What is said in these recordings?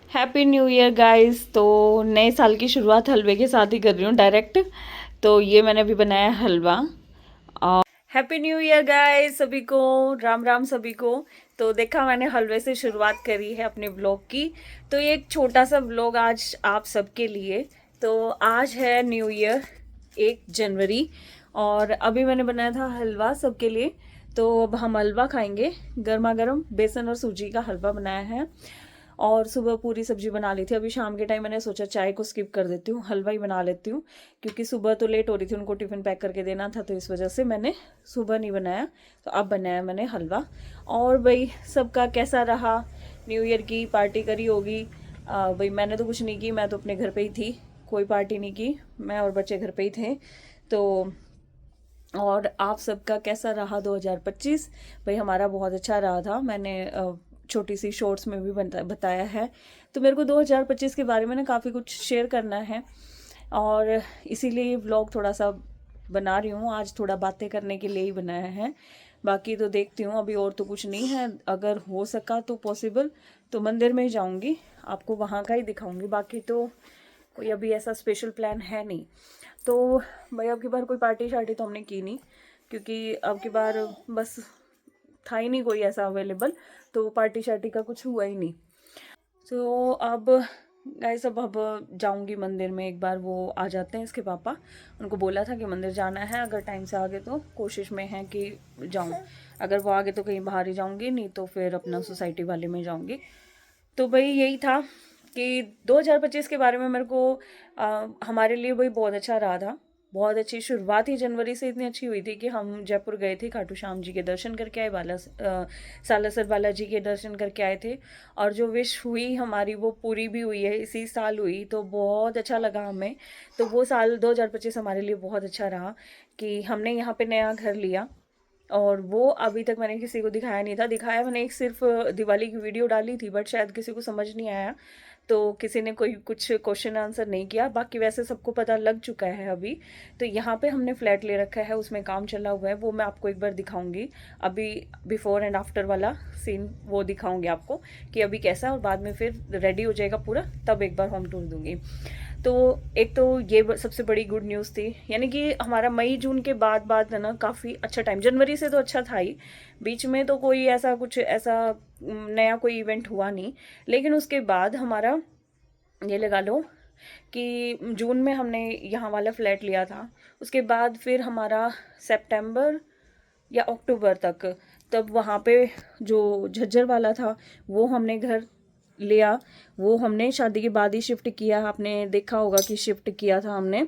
Happy new year guys. तो नए साल की शुरुआत हलवे के साथ ही कर रही हूँ डायरेक्ट। तो ये मैंने अभी बनाया हलवा। और हैप्पी न्यू ईयर गाइस सभी को। राम राम सभी को। तो देखा मैंने हलवे से शुरुआत करी है अपने ब्लॉग की। तो ये एक छोटा सा ब्लॉग आज आप सबके लिए। तो आज है न्यू ईयर 1 जनवरी। और अभी मैंने बनाया था हलवा सबके लिए। तो अब हम हलवा खाएंगे। गर्मा गर्म बेसन और सूजी का हलवा बनाया है। और सुबह पूरी सब्जी बना ली थी। अभी शाम के टाइम मैंने सोचा चाय को स्किप कर देती हूँ, हलवा ही बना लेती हूँ। क्योंकि सुबह तो लेट हो रही थी, उनको टिफ़िन पैक करके देना था, तो इस वजह से मैंने सुबह नहीं बनाया। तो अब बनाया मैंने हलवा। और भाई सबका कैसा रहा। न्यू ईयर की पार्टी करी होगी। भाई मैंने तो कुछ नहीं की, मैं तो अपने घर पे ही थी। कोई पार्टी नहीं की, मैं और बच्चे घर पे ही थे। तो और आप सबका कैसा रहा 2025। भाई हमारा बहुत अच्छा रहा था। मैंने छोटी सी शॉर्ट्स में भी बताया है। तो मेरे को 2025 के बारे में ना काफ़ी कुछ शेयर करना है। और इसीलिए ये व्लॉग थोड़ा सा बना रही हूँ। आज थोड़ा बातें करने के लिए ही बनाया है। बाकी तो देखती हूँ, अभी और तो कुछ नहीं है। अगर हो सका तो पॉसिबल तो मंदिर में ही जाऊँगी, आपको वहाँ का ही दिखाऊँगी। बाकी तो कोई अभी ऐसा स्पेशल प्लान है नहीं। तो भाई अब की बार कोई पार्टी शार्टी तो हमने की नहीं। क्योंकि अब की बार बस था ही नहीं कोई ऐसा अवेलेबल। तो पार्टी शार्टी का कुछ हुआ ही नहीं। तो अब गाइस अब जाऊंगी मंदिर में एक बार। वो आ जाते हैं इसके पापा। उनको बोला था कि मंदिर जाना है, अगर टाइम से आगे तो कोशिश में है कि जाऊं। अगर वो आगे तो कहीं बाहर ही जाऊंगी, नहीं तो फिर अपना सोसाइटी वाले में जाऊंगी। तो भाई यही था कि 2025 के बारे में मेरे को हमारे लिए वही बहुत अच्छा रहा था। बहुत अच्छी शुरुआत ही जनवरी से इतनी अच्छी हुई थी कि हम जयपुर गए थे, खाटू श्याम जी के दर्शन करके आए, सालासर बालाजी के दर्शन करके आए थे। और जो विश हुई हमारी वो पूरी भी हुई है, इसी साल हुई। तो बहुत अच्छा लगा हमें। तो वो साल 2025 हमारे लिए बहुत अच्छा रहा कि हमने यहाँ पे नया घर लिया। और वो अभी तक मैंने किसी को दिखाया नहीं था। दिखाया मैंने एक सिर्फ दिवाली की वीडियो डाली थी, बट शायद किसी को समझ नहीं आया। तो किसी ने कोई कुछ क्वेश्चन आंसर नहीं किया। बाकी वैसे सबको पता लग चुका है अभी। तो यहाँ पे हमने फ्लैट ले रखा है, उसमें काम चला हुआ है, वो मैं आपको एक बार दिखाऊंगी। अभी बिफोर एंड आफ्टर वाला सीन वो दिखाऊंगी आपको कि अभी कैसा। और बाद में फिर रेडी हो जाएगा पूरा, तब एक बार होम टूर दूंगी। तो एक तो ये सबसे बड़ी गुड न्यूज़ थी, यानी कि हमारा मई जून के बाद बाद है ना काफ़ी अच्छा टाइम। जनवरी से तो अच्छा था ही, बीच में तो कोई ऐसा कुछ ऐसा नया कोई इवेंट हुआ नहीं। लेकिन उसके बाद हमारा ये लगा लो कि जून में हमने यहाँ वाला फ्लैट लिया था। उसके बाद फिर हमारा सितंबर या अक्टूबर तक, तब वहाँ पे जो झज्जर वाला था वो हमने घर लिया। वो हमने शादी के बाद ही शिफ्ट किया। आपने देखा होगा कि शिफ्ट किया था हमने।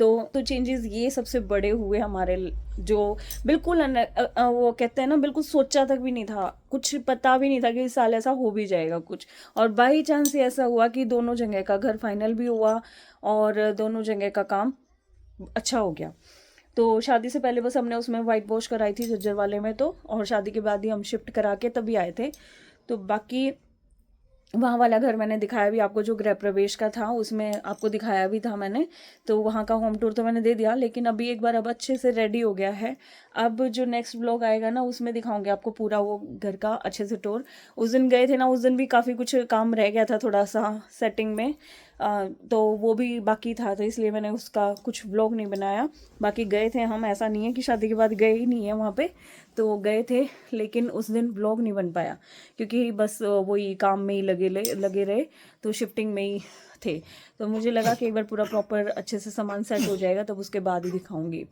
तो चेंजेस ये सबसे बड़े हुए हमारे जो बिल्कुल वो कहते हैं ना, बिल्कुल सोचा तक भी नहीं था, कुछ पता भी नहीं था कि इस साल ऐसा हो भी जाएगा कुछ। और बाई चांस ऐसा हुआ कि दोनों जगह का घर फाइनल भी हुआ और दोनों जगह का काम अच्छा हो गया। तो शादी से पहले बस हमने उसमें वाइट वॉश कराई थी झज्जर वाले में तो, और शादी के बाद ही हम शिफ्ट करा के तभी आए थे। तो बाकी वहाँ वाला घर मैंने दिखाया भी आपको, जो गृह प्रवेश का था उसमें आपको दिखाया भी था मैंने। तो वहाँ का होम टूर तो मैंने दे दिया, लेकिन अभी एक बार अब अच्छे से रेडी हो गया है। अब जो नेक्स्ट व्लॉग आएगा ना उसमें दिखाऊंगी आपको पूरा वो घर का अच्छे से टूर। उस दिन गए थे ना, उस दिन भी काफ़ी कुछ काम रह गया था थोड़ा सा सेटिंग में। तो वो भी बाकी था, तो इसलिए मैंने उसका कुछ व्लॉग नहीं बनाया। बाकी गए थे हम, ऐसा नहीं है कि शादी के बाद गए ही नहीं है वहाँ पे। तो गए थे, लेकिन उस दिन व्लॉग नहीं बन पाया क्योंकि बस वही काम में ही लगे रहे। तो शिफ्टिंग में ही थे। तो मुझे लगा कि एक बार पूरा प्रॉपर अच्छे से सामान सेट हो जाएगा तब उसके बाद ही दिखाऊंगी।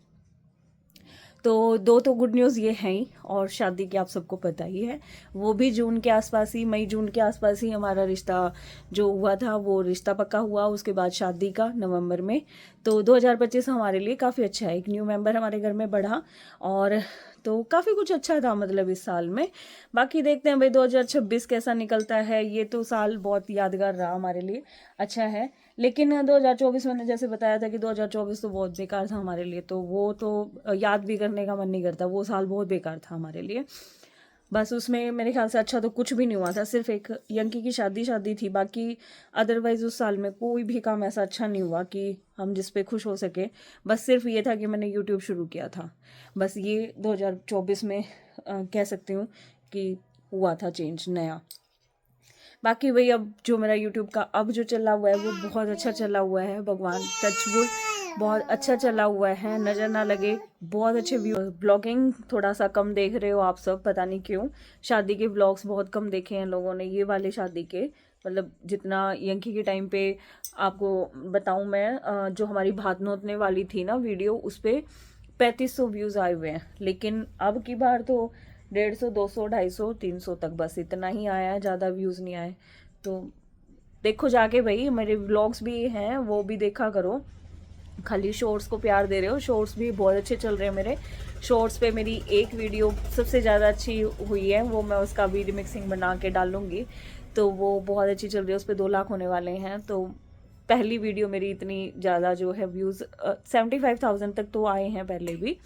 तो दो तो गुड न्यूज़ ये हैं ही, और शादी की आप सबको पता ही है। वो भी जून के आसपास ही, मई जून के आसपास ही हमारा रिश्ता जो हुआ था वो रिश्ता पक्का हुआ। उसके बाद शादी का नवंबर में। तो 2025 हमारे लिए काफ़ी अच्छा है, एक न्यू मेंबर हमारे घर में बढ़ा। और तो काफ़ी कुछ अच्छा था मतलब इस साल में। बाकी देखते हैं भाई 2026 कैसा निकलता है। ये तो साल बहुत यादगार रहा हमारे लिए, अच्छा है। लेकिन 2024 मैंने जैसे बताया था कि 2024 तो बहुत बेकार था हमारे लिए, तो वो तो याद भी करने का मन नहीं करता। वो साल बहुत बेकार था हमारे लिए। बस उसमें मेरे ख्याल से अच्छा तो कुछ भी नहीं हुआ था, सिर्फ एक यंकी की शादी शादी थी। बाकी अदरवाइज उस साल में कोई भी काम ऐसा अच्छा नहीं हुआ कि हम जिस पे खुश हो सके। बस सिर्फ ये था कि मैंने यूट्यूब शुरू किया था। बस ये 2024 में कह सकती हूँ कि हुआ था चेंज नया। बाकी वही अब जो मेरा यूट्यूब का अब जो चला हुआ है वो बहुत अच्छा चला हुआ है, भगवान टचवुड बहुत अच्छा चला हुआ है, नज़र ना लगे, बहुत अच्छे व्यू। ब्लॉगिंग थोड़ा सा कम देख रहे हो आप सब, पता नहीं क्यों। शादी के ब्लॉग्स बहुत कम देखे हैं लोगों ने, ये वाले शादी के, मतलब जितना यंकी के टाइम पे आपको बताऊं मैं, जो हमारी भात नोतने वाली थी ना वीडियो, उस पर 3500 व्यूज़ आए हुए हैं। लेकिन अब की बार तो 150, 200, 250, 300 तक बस इतना ही आया है, ज़्यादा व्यूज़ नहीं आए। तो देखो जाके भाई, मेरे व्लॉग्स भी हैं वो भी देखा करो, खाली शॉर्ट्स को प्यार दे रहे हो। शॉर्ट्स भी बहुत अच्छे चल रहे हैं मेरे। शॉर्ट्स पे मेरी एक वीडियो सबसे ज़्यादा अच्छी हुई है, वो मैं उसका भी रिमिक्सिंग बना के डालूंगी, तो वो बहुत अच्छी चल रही है, उस पर 2 लाख होने वाले हैं। तो पहली वीडियो मेरी इतनी ज़्यादा जो है व्यूज़ 75,000 तक तो आए हैं पहले भी,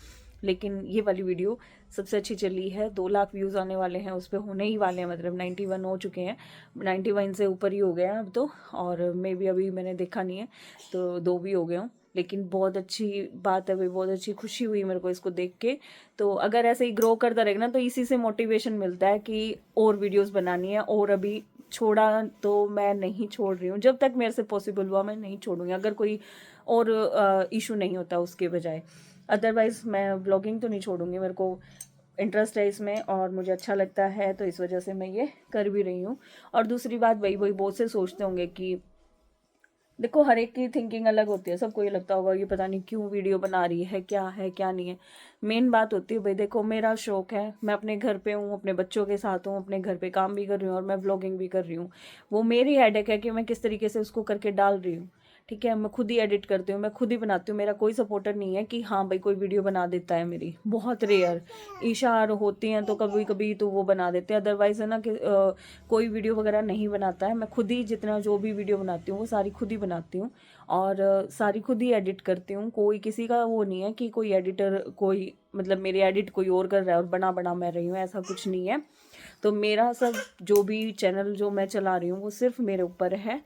लेकिन ये वाली वीडियो सबसे अच्छी चली है। 2 लाख व्यूज़ आने वाले हैं उस पर, होने ही वाले हैं, मतलब 91 हो चुके हैं, 91 से ऊपर ही हो गए हैं अब तो। और मे भी अभी मैंने देखा नहीं है तो 2 भी हो गए हों, लेकिन बहुत अच्छी बात है भाई, बहुत अच्छी खुशी हुई मेरे को इसको देख के। तो अगर ऐसे ही ग्रो करता रहेगा ना, तो इसी से मोटिवेशन मिलता है कि और वीडियोस बनानी है। और अभी छोड़ा तो मैं नहीं छोड़ रही हूँ, जब तक मेरे से पॉसिबल हुआ मैं नहीं छोड़ूंगी, अगर कोई और इशू नहीं होता उसके बजाय। अदरवाइज मैं ब्लॉगिंग तो नहीं छोड़ूंगी, मेरे को इंटरेस्ट है इसमें और मुझे अच्छा लगता है, तो इस वजह से मैं ये कर भी रही हूँ। और दूसरी बात, वही बहुत से सोचते होंगे कि देखो हर एक की थिंकिंग अलग होती है, सबको ये लगता होगा ये पता नहीं क्यों वीडियो बना रही है क्या नहीं है। मेन बात होती है भाई, देखो मेरा शौक है, मैं अपने घर पे हूँ, अपने बच्चों के साथ हूँ, अपने घर पे काम भी कर रही हूँ और मैं व्लॉगिंग भी कर रही हूँ। वो मेरी हेडेक है कि मैं किस तरीके से उसको करके डाल रही हूँ, ठीक है। मैं खुद ही एडिट करती हूँ, मैं खुद ही बनाती हूँ, मेरा कोई सपोर्टर नहीं है कि हाँ भाई कोई वीडियो बना देता है मेरी, बहुत रेयर इशार होती हैं तो कभी कभी तो वो बना देते हैं, अदरवाइज है ना कि कोई वीडियो वगैरह नहीं बनाता है। मैं खुद ही जितना जो भी वीडियो बनाती हूँ वो सारी खुद ही बनाती हूँ और सारी खुद ही एडिट करती हूँ। कोई किसी का वो नहीं है कि कोई एडिटर, कोई मतलब मेरी एडिट कोई और कर रहा है और बना मैं रही हूँ, ऐसा कुछ नहीं है। तो मेरा सब जो भी चैनल जो मैं चला रही हूँ वो सिर्फ मेरे ऊपर है,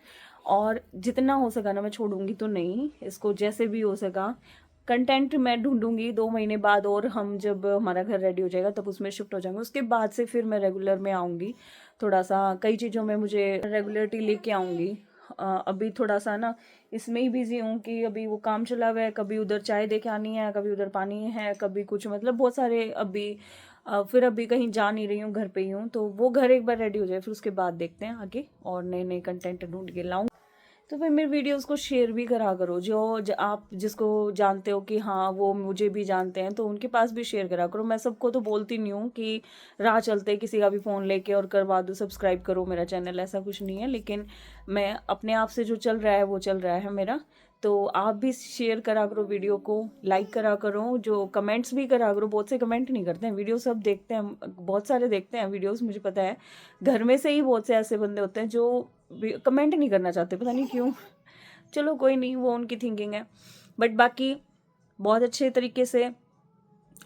और जितना हो सका ना मैं छोड़ूंगी तो नहीं इसको, जैसे भी हो सका कंटेंट मैं ढूंढूंगी। 2 महीने बाद और हम जब हमारा घर रेडी हो जाएगा तब उसमें शिफ्ट हो जाएंगे, उसके बाद से फिर मैं रेगुलर में आऊँगी। थोड़ा सा कई चीज़ों में मुझे रेगुलरिटी लेके आऊँगी। अभी थोड़ा सा ना इसमें ही बिजी हूँ कि अभी वो काम चला हुआ है, कभी उधर चाय दे के आनी है, कभी उधर पानी है, कभी कुछ, मतलब बहुत सारे अभी फिर अभी कहीं जा नहीं रही हूँ, घर पे ही हूँ। तो वो घर एक बार रेडी हो जाए फिर उसके बाद देखते हैं आगे, और नए नए कंटेंट ढूंढ के लाऊँ। तो फिर मेरे वीडियोस को शेयर भी करा करो, आप जिसको जानते हो कि हाँ वो मुझे भी जानते हैं तो उनके पास भी शेयर करा करो। मैं सबको तो बोलती नहीं हूँ कि राह चलते किसी का भी फ़ोन लेके और करवा दो सब्सक्राइब करो मेरा चैनल, ऐसा कुछ नहीं है। लेकिन मैं अपने आप से जो चल रहा है वो चल रहा है मेरा, तो आप भी शेयर करा करो, वीडियो को लाइक करा करो, जो कमेंट्स भी करा करो। बहुत से कमेंट नहीं करते हैं, वीडियो सब देखते हैं, बहुत सारे देखते हैं वीडियोस, मुझे पता है। घर में से ही बहुत से ऐसे बंदे होते हैं जो कमेंट नहीं करना चाहते, पता नहीं क्यों। चलो कोई नहीं, वो उनकी थिंकिंग है। बट बाकी बहुत अच्छे तरीके से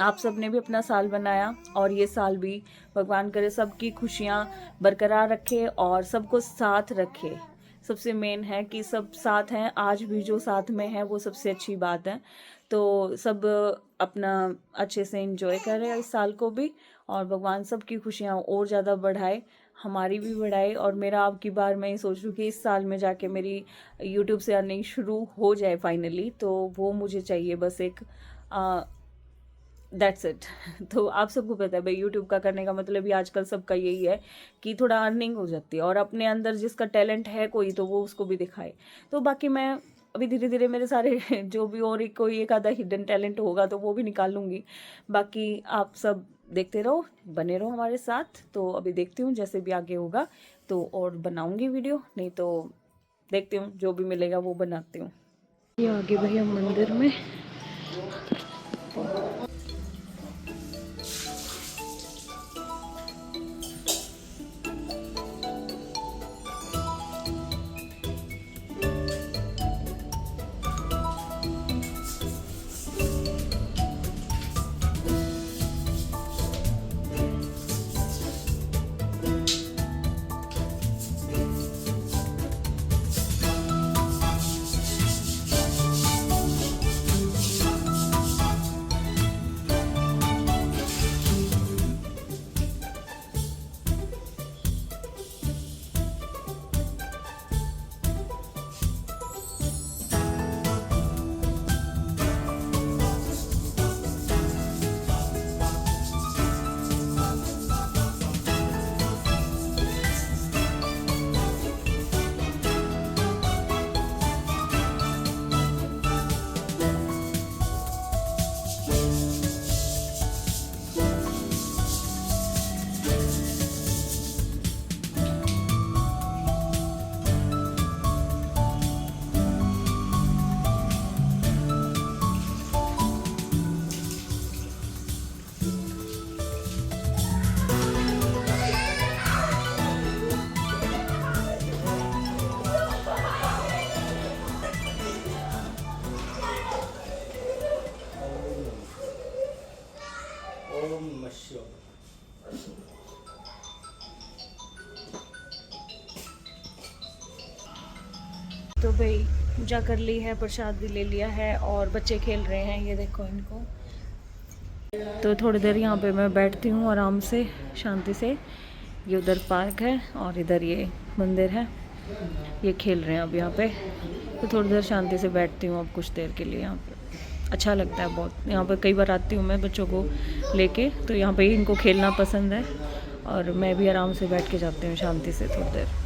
आप सब ने भी अपना साल बनाया, और ये साल भी भगवान करे सबकी खुशियाँ बरकरार रखे और सबको साथ रखे। सबसे मेन है कि सब साथ हैं, आज भी जो साथ में है वो सबसे अच्छी बात है। तो सब अपना अच्छे से एंजॉय करें इस साल को भी, और भगवान सबकी खुशियाँ और ज़्यादा बढ़ाए, हमारी भी बढ़ाए। और मेरा अब की बार मैं ये सोच रही हूँ कि इस साल में जाके मेरी यूट्यूब से अर्निंग शुरू हो जाए फाइनली, तो वो मुझे चाहिए बस एक, दैट्स इट। तो आप सबको पता है भाई यूट्यूब का करने का मतलब ही आजकल सबका यही है कि थोड़ा अर्निंग हो जाती है, और अपने अंदर जिसका टैलेंट है कोई तो वो उसको भी दिखाए। तो बाकी मैं अभी धीरे धीरे मेरे सारे जो भी और कोई एक आधा हिडन टैलेंट होगा तो वो भी निकाल लूँगी। बाकी आप सब देखते रहो, बने रहो हमारे साथ। तो अभी देखती हूँ जैसे भी आगे होगा तो और बनाऊँगी वीडियो, नहीं तो देखती हूँ जो भी मिलेगा वो बनाती हूँ। ये आगे भैया मंदिर में तो भाई पूजा कर ली है, प्रसाद भी ले लिया है और बच्चे खेल रहे हैं, ये देखो इनको। तो थोड़ी देर यहाँ पे मैं बैठती हूँ आराम से, शांति से। ये उधर पार्क है और इधर ये मंदिर है, ये खेल रहे हैं अब यहाँ पे। तो थोड़ी देर शांति से बैठती हूँ अब कुछ देर के लिए यहाँ पे, अच्छा लगता है बहुत। यहाँ पे कई बार आती हूँ मैं बच्चों को लेके, तो यहाँ पे इनको खेलना पसंद है और मैं भी आराम से बैठ के जाती हूँ शांति से थोड़ी देर।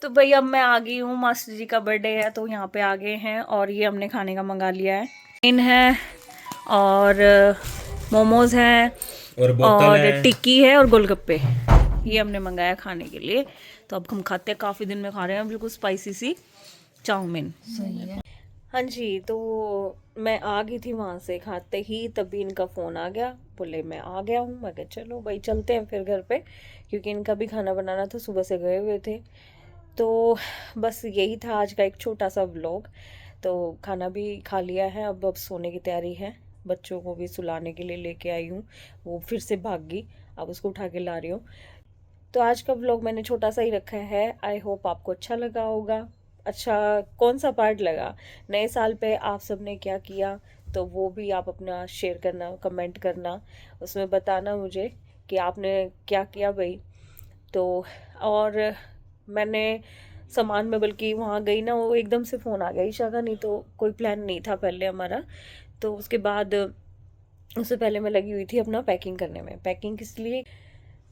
तो भाई अब मैं आ गई हूँ, मास्टर जी का बर्थडे है तो यहाँ पे आ गए हैं और ये हमने खाने का मंगा लिया है। इन है और मोमोज हैं और टिक्की है और गोलगप्पे, ये हमने मंगाया खाने के लिए। तो अब हम खाते हैं, काफ़ी दिन में खा रहे हैं बिल्कुल स्पाइसी सी चाउमीन। हाँ जी, तो मैं आ गई थी वहाँ से, खाते ही तभी इनका फ़ोन आ गया, बोले मैं आ गया हूँ। मैं कहा चलो भाई चलते हैं फिर घर पे, क्योंकि इनका भी खाना बनाना था, सुबह से गए हुए थे। तो बस यही था आज का एक छोटा सा व्लॉग। तो खाना भी खा लिया है, अब सोने की तैयारी है। बच्चों को भी सुलाने के लिए लेके आई हूँ, वो फिर से भाग गई, अब उसको उठा के ला रही हूँ। तो आज का व्लॉग मैंने छोटा सा ही रखा है। आई होप आपको अच्छा लगा होगा। अच्छा कौन सा पार्ट लगा, नए साल पे आप सबने क्या किया, तो वो भी आप अपना शेयर करना, कमेंट करना, उसमें बताना मुझे कि आपने क्या किया भाई। तो और मैंने सामान में, बल्कि वहाँ गई ना, वो एकदम से फ़ोन आ गया ईशा का, नहीं तो कोई प्लान नहीं था पहले हमारा। तो उसके बाद उससे पहले मैं लगी हुई थी अपना पैकिंग करने में। पैकिंग किस लिए,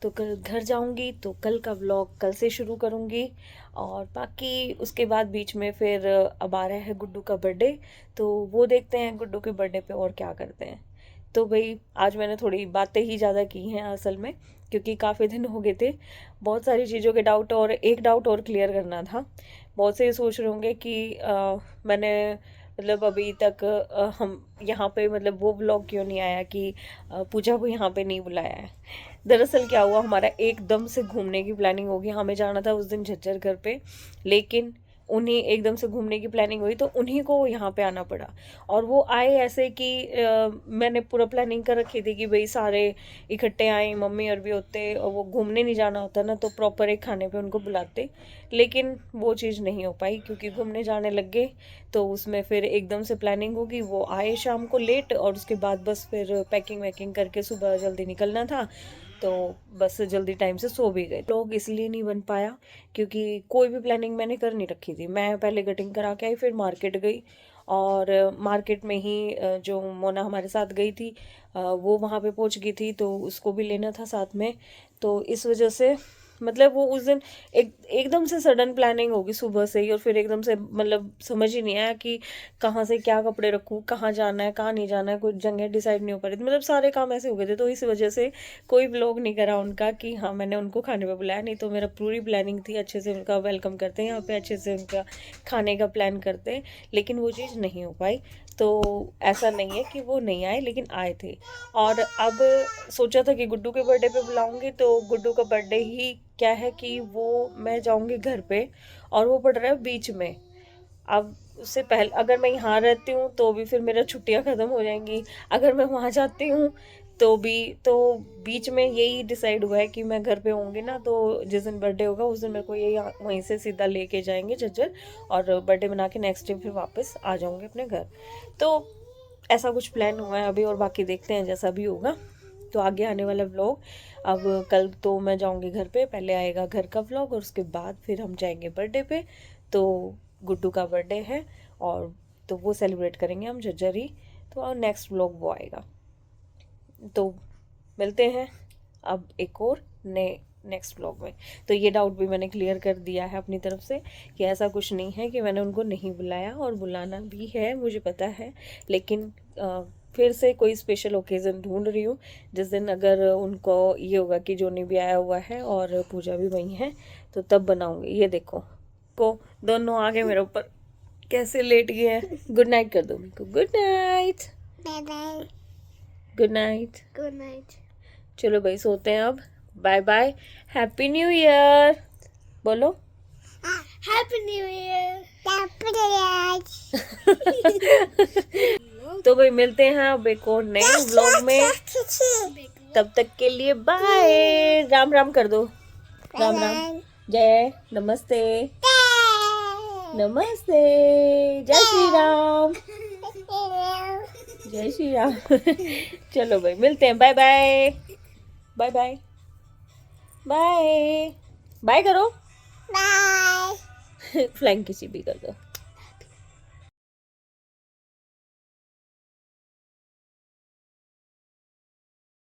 तो कल घर जाऊंगी तो कल का व्लॉग कल से शुरू करूंगी। और बाकी उसके बाद बीच में फिर अब आ रहा है गुड्डू का बर्थडे, तो वो देखते हैं गुड्डू के बर्थडे पे और क्या करते हैं। तो भाई आज मैंने थोड़ी बातें ही ज़्यादा की हैं असल में, क्योंकि काफ़ी दिन हो गए थे, बहुत सारी चीज़ों के डाउट, और एक डाउट और क्लियर करना था। बहुत से ये सोच रहे होंगे कि मैंने मतलब अभी तक हम यहाँ पे मतलब वो व्लॉग क्यों नहीं आया कि पूजा को यहाँ पे नहीं बुलाया है। दरअसल क्या हुआ, हमारा एकदम से घूमने की प्लानिंग होगी, हमें जाना था उस दिन झज्जर घर पे, लेकिन उन्हीं एकदम से घूमने की प्लानिंग हुई तो उन्हीं को यहाँ पे आना पड़ा। और वो आए ऐसे कि मैंने पूरा प्लानिंग कर रखी थी कि भाई सारे इकट्ठे आए, मम्मी और भी होते, और वो घूमने नहीं जाना होता ना तो प्रॉपर एक खाने पे उनको बुलाते, लेकिन वो चीज़ नहीं हो पाई क्योंकि घूमने जाने लग गए। तो उसमें फिर एकदम से प्लानिंग होगी, वो आए शाम को लेट, और उसके बाद बस फिर पैकिंग वैकिंग करके सुबह जल्दी निकलना था, तो बस जल्दी टाइम से सो भी गए। लोग इसलिए नहीं बन पाया क्योंकि कोई भी प्लानिंग मैंने कर नहीं रखी थी। मैं पहले कटिंग करा के आई, फिर मार्केट गई, और मार्केट में ही जो मोना हमारे साथ गई थी वो वहाँ पे पहुँच गई थी, तो उसको भी लेना था साथ में। तो इस वजह से मतलब वो उस दिन एकदम से सडन प्लानिंग होगी सुबह से ही, और फिर एकदम से मतलब समझ ही नहीं आया कि कहाँ से क्या कपड़े रखूँ, कहाँ जाना है कहाँ नहीं जाना है, कुछ जगह डिसाइड नहीं हो पा रही थी, मतलब सारे काम ऐसे हो गए थे। तो इस वजह से कोई व्लॉग नहीं करा उनका कि हाँ मैंने उनको खाने पे बुलाया, नहीं तो मेरा पूरी प्लानिंग थी अच्छे से उनका वेलकम करते हैं यहाँ पे, अच्छे से उनका खाने का प्लान करते हैं, लेकिन वो चीज़ नहीं हो पाई। तो ऐसा नहीं है कि वो नहीं आए, लेकिन आए थे। और अब सोचा था कि गुड्डू के बर्थडे पे बुलाऊंगी, तो गुड्डू का बर्थडे ही क्या है कि वो मैं जाऊंगी घर पे, और वो पड़ रहा है बीच में। अब उससे पहले अगर मैं यहाँ रहती हूँ तो भी फिर मेरा छुट्टियाँ ख़त्म हो जाएंगी, अगर मैं वहाँ जाती हूँ तो भी, तो बीच में यही डिसाइड हुआ है कि मैं घर पे होंगी ना, तो जिस दिन बर्थडे होगा उस दिन मेरे को यही वहीं से सीधा लेके जाएंगे झज्जर, और बर्थडे मना के नेक्स्ट डे फिर वापस आ जाऊँगी अपने घर। तो ऐसा कुछ प्लान हुआ है अभी, और बाकी देखते हैं जैसा भी होगा। तो आगे आने वाला व्लॉग, अब कल तो मैं जाऊंगी घर पे, पहले आएगा घर का व्लॉग और उसके बाद फिर हम जाएंगे बर्थडे पे। तो गुड्डू का बर्थडे है और तो वो सेलिब्रेट करेंगे हम झज्जर ही, तो नेक्स्ट व्लॉग वो आएगा। तो मिलते हैं अब एक और नए नेक्स्ट व्लॉग में। तो ये डाउट भी मैंने क्लियर कर दिया है अपनी तरफ से कि ऐसा कुछ नहीं है कि मैंने उनको नहीं बुलाया, और बुलाना भी है मुझे पता है, लेकिन फिर से कोई स्पेशल ओकेज़न ढूंढ रही हूँ जिस दिन अगर उनको ये होगा कि जोनी भी आया हुआ है और पूजा भी वहीं है, तो तब बनाऊँगी। ये देखो को दोनों आगे मेरे ऊपर कैसे लेट गए हैं। गुड नाइट कर दो उनको, good night, bye bye, good night, good night. चलो भाई सोते हैं अब, bye bye, happy new year बोलो। Happy new year, happy new तो भाई मिलते हैं अब एक और नए व्लॉग में, तब तक के लिए बाय। राम राम कर दो, राम राम, जय, नमस्ते, नमस्ते। जय श्री राम। जय श्री राम। चलो भाई मिलते हैं। Bye bye. Bye bye. Bye bye करो। Bye. फ्लाइंग किसी भी कर दो।